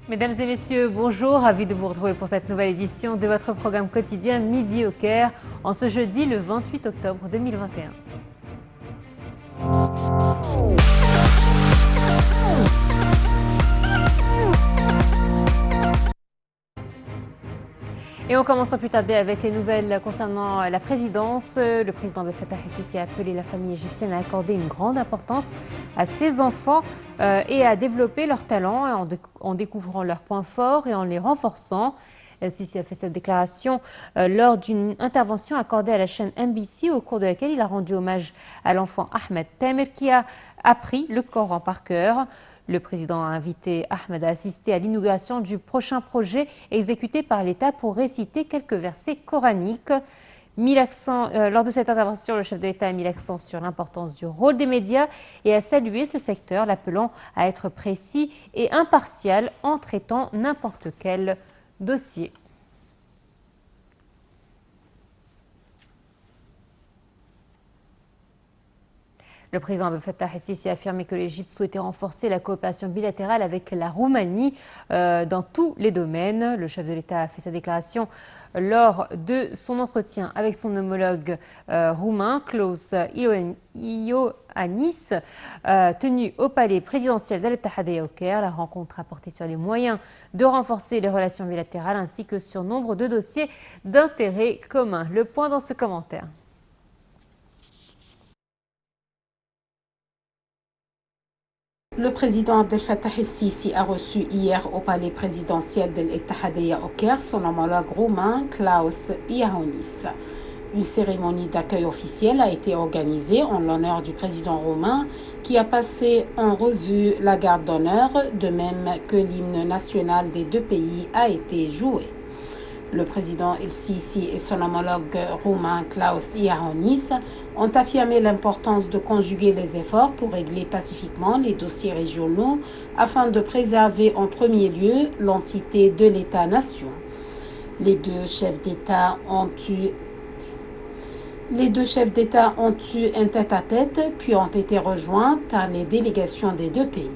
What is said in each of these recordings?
Mesdames et messieurs, bonjour, ravi de vous retrouver pour cette nouvelle édition de votre programme quotidien Midi au Caire en ce jeudi le 28 octobre 2021. Et on commence sans plus tarder avec les nouvelles concernant la présidence. Le président Abdel Fattah el-Sisi a appelé la famille égyptienne à accorder une grande importance à ses enfants et à développer leurs talents en découvrant leurs points forts et en les renforçant. El-Sisi a fait cette déclaration lors d'une intervention accordée à la chaîne MBC au cours de laquelle il a rendu hommage à l'enfant Ahmed Tamer qui a appris le Coran par cœur. Le président a invité Ahmed à assister à l'inauguration du prochain projet exécuté par l'État pour réciter quelques versets coraniques. Lors de cette intervention, le chef de l'État a mis l'accent sur l'importance du rôle des médias et a salué ce secteur, l'appelant à être précis et impartial en traitant n'importe quel dossier. Le président Abdel Fattah el-Sisi a affirmé que l'Égypte souhaitait renforcer la coopération bilatérale avec la Roumanie dans tous les domaines. Le chef de l'État a fait sa déclaration lors de son entretien avec son homologue roumain, Klaus Iohannis, tenu au palais présidentiel d'Al-Ittihadiyya au Caire. La rencontre a porté sur les moyens de renforcer les relations bilatérales ainsi que sur nombre de dossiers d'intérêt commun. Le point dans ce commentaire. Le président Abdel Fattah el-Sisi a reçu hier au palais présidentiel d'Al-Ittihadiyya au Caire son homologue roumain Klaus Iohannis. Une cérémonie d'accueil officielle a été organisée en l'honneur du président roumain qui a passé en revue la garde d'honneur, de même que l'hymne national des deux pays a été joué. Le président el-Sisi et son homologue roumain Klaus Iohannis ont affirmé l'importance de conjuguer les efforts pour régler pacifiquement les dossiers régionaux afin de préserver en premier lieu l'entité de l'État-nation. Les deux chefs d'État ont eu un tête-à-tête puis ont été rejoints par les délégations des deux pays.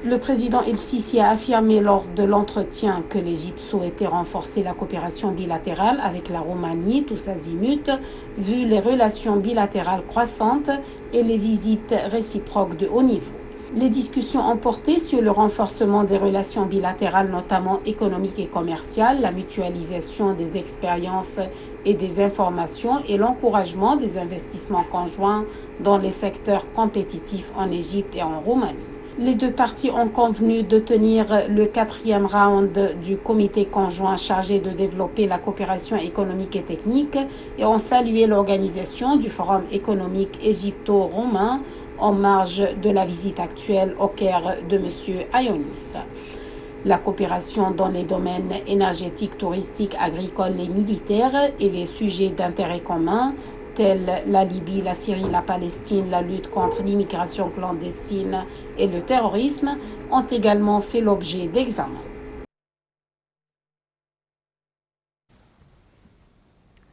Le président el-Sisi a affirmé lors de l'entretien que l'Égypte souhaitait renforcer la coopération bilatérale avec la Roumanie, tous azimuts, vu les relations bilatérales croissantes et les visites réciproques de haut niveau. Les discussions ont porté sur le renforcement des relations bilatérales, notamment économiques et commerciales, la mutualisation des expériences et des informations et l'encouragement des investissements conjoints dans les secteurs compétitifs en Égypte et en Roumanie. Les deux parties ont convenu de tenir le 4e round du comité conjoint chargé de développer la coopération économique et technique et ont salué l'organisation du Forum économique égypto-roumain en marge de la visite actuelle au Caire de M. Iohannis. La coopération dans les domaines énergétiques, touristiques, agricoles et militaires et les sujets d'intérêt commun tels la Libye, la Syrie, la Palestine, la lutte contre l'immigration clandestine et le terrorisme ont également fait l'objet d'examens.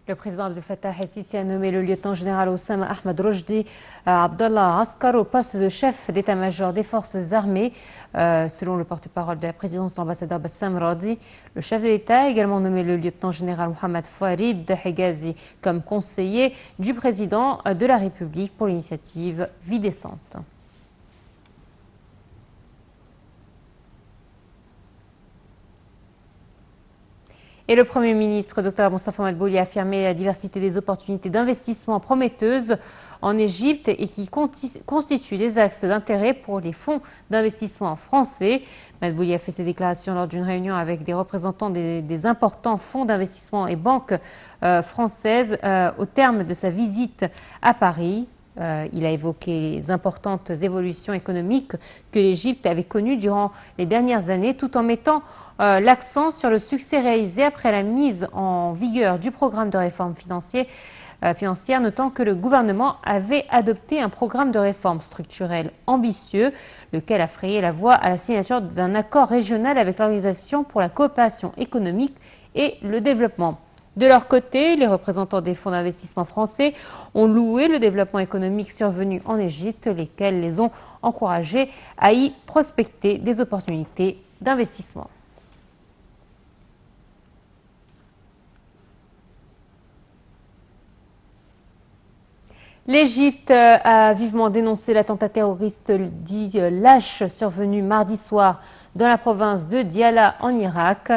Le président Abdel Fattah el-Sisi a nommé le lieutenant-général Oussama Ahmed Rojdi Abdallah Askar au poste de chef d'état-major des forces armées. Selon le porte-parole de la présidence, l'ambassadeur Bassam Radi, le chef de l'État a également nommé le lieutenant-général Mohamed Farid Hegazi comme conseiller du président de la République pour l'initiative Vie décente. Et le Premier ministre, Dr Moustapha Madbouli, a affirmé la diversité des opportunités d'investissement prometteuses en Égypte et qui constituent des axes d'intérêt pour les fonds d'investissement français. Madbouli a fait ces déclarations lors d'une réunion avec des représentants des importants fonds d'investissement et banques françaises au terme de sa visite à Paris. Il a évoqué les importantes évolutions économiques que l'Égypte avait connues durant les dernières années, tout en mettant l'accent sur le succès réalisé après la mise en vigueur du programme de réforme financière, notant que le gouvernement avait adopté un programme de réforme structurelle ambitieux, lequel a frayé la voie à la signature d'un accord régional avec l'Organisation pour la coopération économique et le développement. De leur côté, les représentants des fonds d'investissement français ont loué le développement économique survenu en Égypte, lesquels les ont encouragés à y prospecter des opportunités d'investissement. L'Égypte a vivement dénoncé l'attentat terroriste dit lâche survenu mardi soir dans la province de Diyala en Irak,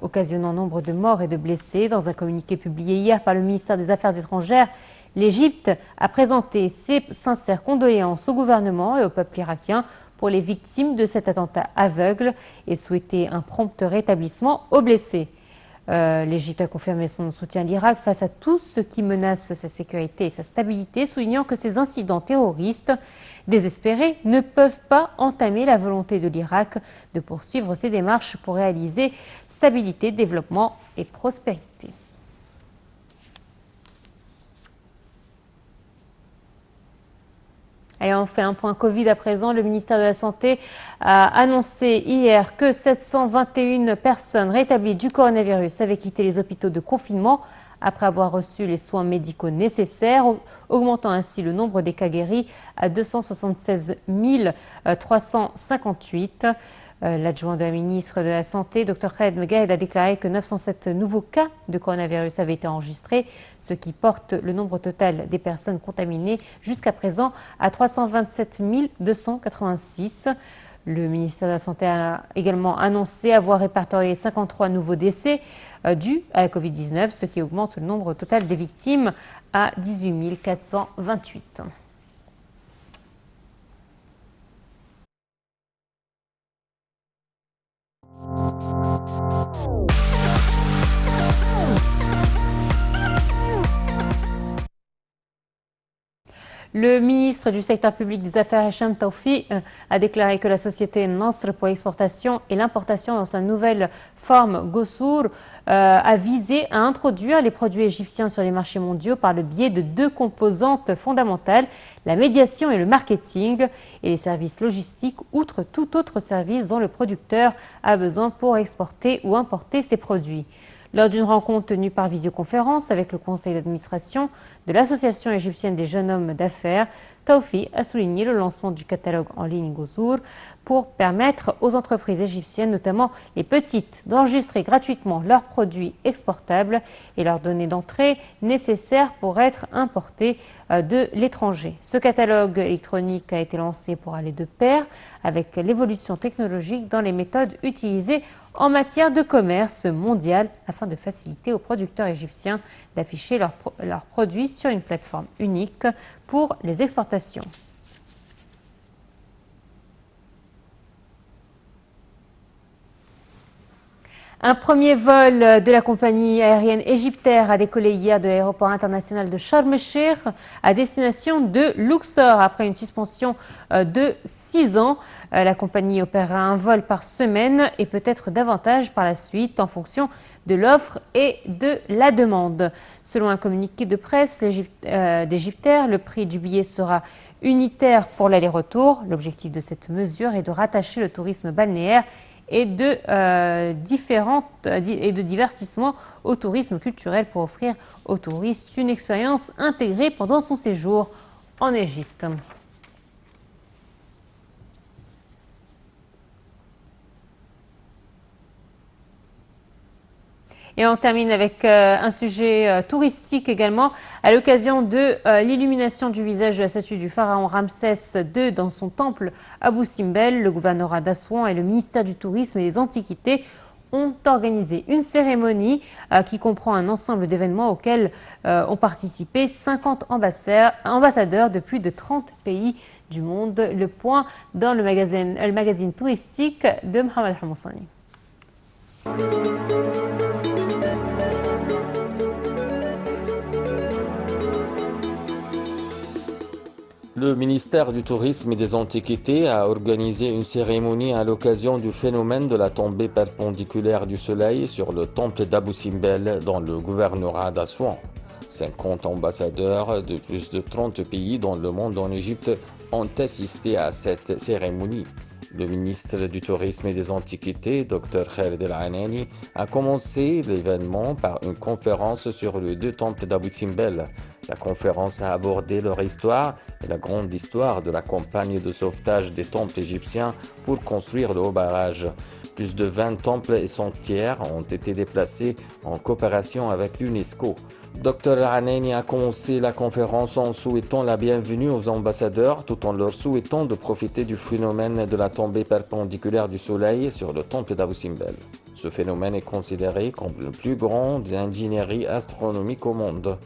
occasionnant nombre de morts et de blessés. Dans un communiqué publié hier par le ministère des Affaires étrangères, l'Égypte a présenté ses sincères condoléances au gouvernement et au peuple irakien pour les victimes de cet attentat aveugle et souhaité un prompt rétablissement aux blessés. L'Égypte a confirmé son soutien à l'Irak face à tout ce qui menace sa sécurité et sa stabilité, soulignant que ces incidents terroristes désespérés ne peuvent pas entamer la volonté de l'Irak de poursuivre ses démarches pour réaliser stabilité, développement et prospérité. Et on fait un point Covid à présent. Le ministère de la Santé a annoncé hier que 721 personnes rétablies du coronavirus avaient quitté les hôpitaux de confinement après avoir reçu les soins médicaux nécessaires, augmentant ainsi le nombre des cas guéris à 276 358. L'adjoint de la ministre de la Santé, Dr Khaled Megahed, a déclaré que 907 nouveaux cas de coronavirus avaient été enregistrés, ce qui porte le nombre total des personnes contaminées jusqu'à présent à 327 286. Le ministère de la Santé a également annoncé avoir répertorié 53 nouveaux décès dus à la Covid-19, ce qui augmente le nombre total des victimes à 18 428. Le ministre du secteur public des Affaires, Hicham Toufi, a déclaré que la société Nasr pour l'exportation et l'importation dans sa nouvelle forme Gosur a visé à introduire les produits égyptiens sur les marchés mondiaux par le biais de deux composantes fondamentales, la médiation et le marketing, et les services logistiques, outre tout autre service dont le producteur a besoin pour exporter ou importer ses produits. Lors d'une rencontre tenue par visioconférence avec le conseil d'administration de l'Association égyptienne des jeunes hommes d'affaires, Toufi a souligné le lancement du catalogue en ligne Gosur pour permettre aux entreprises égyptiennes, notamment les petites, d'enregistrer gratuitement leurs produits exportables et leurs données d'entrée nécessaires pour être importés de l'étranger. Ce catalogue électronique a été lancé pour aller de pair avec l'évolution technologique dans les méthodes utilisées en matière de commerce mondial afin de faciliter aux producteurs égyptiens d'afficher leurs produits sur une plateforme unique pour les exportations. Un premier vol de la compagnie aérienne Egyptair a décollé hier de l'aéroport international de Sharm el-Sheikh à destination de Luxor après une suspension de 6 ans. La compagnie opérera un vol par semaine et peut-être davantage par la suite en fonction de l'offre et de la demande. Selon un communiqué de presse d'Egyptair, le prix du billet sera unitaire pour l'aller-retour. L'objectif de cette mesure est de rattacher le tourisme balnéaire et de divertissement au tourisme culturel pour offrir aux touristes une expérience intégrée pendant son séjour en Égypte. Et on termine avec un sujet touristique également. À l'occasion de l'illumination du visage de la statue du pharaon Ramsès II dans son temple Abou Simbel, le gouvernorat d'Assouan et le ministère du Tourisme et des Antiquités ont organisé une cérémonie qui comprend un ensemble d'événements auxquels ont participé 50 ambassadeurs de plus de 30 pays du monde. Le point dans le magazine touristique de Mohamed Hamoussani. Le ministère du Tourisme et des Antiquités a organisé une cérémonie à l'occasion du phénomène de la tombée perpendiculaire du soleil sur le temple d'Abou Simbel dans le gouvernorat d'Assouan. 50 ambassadeurs de plus de 30 pays dans le monde en Égypte ont assisté à cette cérémonie. Le ministre du Tourisme et des Antiquités, Dr Khaled El-Anani, a commencé l'événement par une conférence sur les deux temples d'Abou Simbel. La conférence a abordé leur histoire et la grande histoire de la campagne de sauvetage des temples égyptiens pour construire le haut barrage. Plus de 20 temples et sanctuaires ont été déplacés en coopération avec l'UNESCO. Dr Al-Anaini a commencé la conférence en souhaitant la bienvenue aux ambassadeurs tout en leur souhaitant de profiter du phénomène de la tombée perpendiculaire du Soleil sur le temple d'Abou Simbel. Ce phénomène est considéré comme le plus grand d'ingénierie astronomique au monde.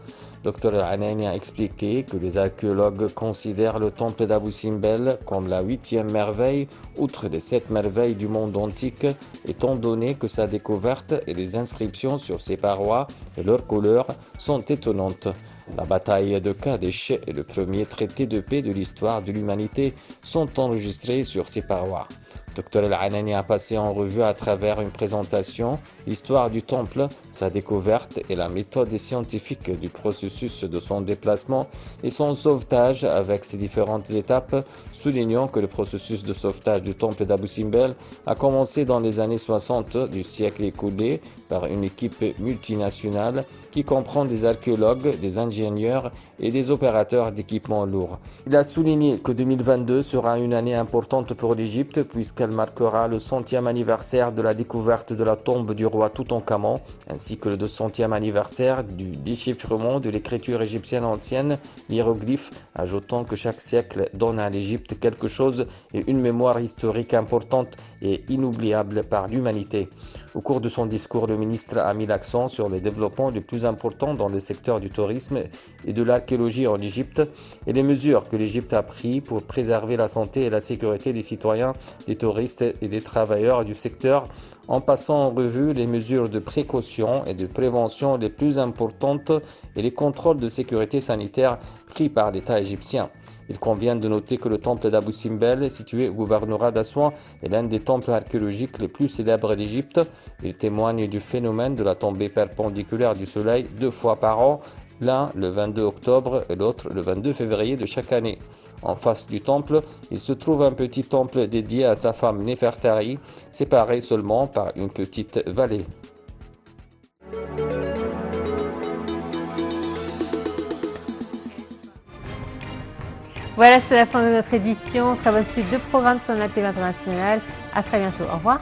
Dr Al-Anaini a expliqué que les archéologues considèrent le temple d'Abou Simbel comme la 8e merveille, outre les 7 merveilles du monde antique, étant donné que sa découverte et les inscriptions sur ses parois et leurs couleurs sont étonnantes. La bataille de Kadesh et le premier traité de paix de l'histoire de l'humanité sont enregistrés sur ces parois. Dr Al-Anaini a passé en revue à travers une présentation l'histoire du temple, sa découverte et la méthode scientifique du processus de son déplacement et son sauvetage avec ses différentes étapes, soulignant que le processus de sauvetage du temple d'Abou Simbel a commencé dans les années 60 du siècle écoulé par une équipe multinationale qui comprend des archéologues, des ingénieurs et des opérateurs d'équipements lourds. Il a souligné que 2022 sera une année importante pour l'Égypte puisqu'elle marquera le 100e anniversaire de la découverte de la tombe du roi Toutankhamon ainsi que le 200e anniversaire du déchiffrement de l'écriture égyptienne ancienne, l'hiéroglyphe, ajoutant que chaque siècle donne à l'Égypte quelque chose et une mémoire historique importante et inoubliable par l'humanité. Au cours de son discours, le ministre a mis l'accent sur les développements les plus importants dans le secteur du tourisme et de l'archéologie en Égypte et les mesures que l'Égypte a prises pour préserver la santé et la sécurité des citoyens, des touristes et des travailleurs du secteur, en passant en revue les mesures de précaution et de prévention les plus importantes et les contrôles de sécurité sanitaire pris par l'État égyptien. Il convient de noter que le temple d'Abou Simbel, situé au gouvernorat d'Assouan, est l'un des temples archéologiques les plus célèbres d'Égypte. Il témoigne du phénomène de la tombée perpendiculaire du Soleil 2 fois par an, l'un le 22 octobre et l'autre le 22 février de chaque année. En face du temple, il se trouve un petit temple dédié à sa femme Néfertari, séparé seulement par une petite vallée. Voilà, c'est la fin de notre édition. Très bonne suite de programmes sur la TV internationale. À très bientôt. Au revoir.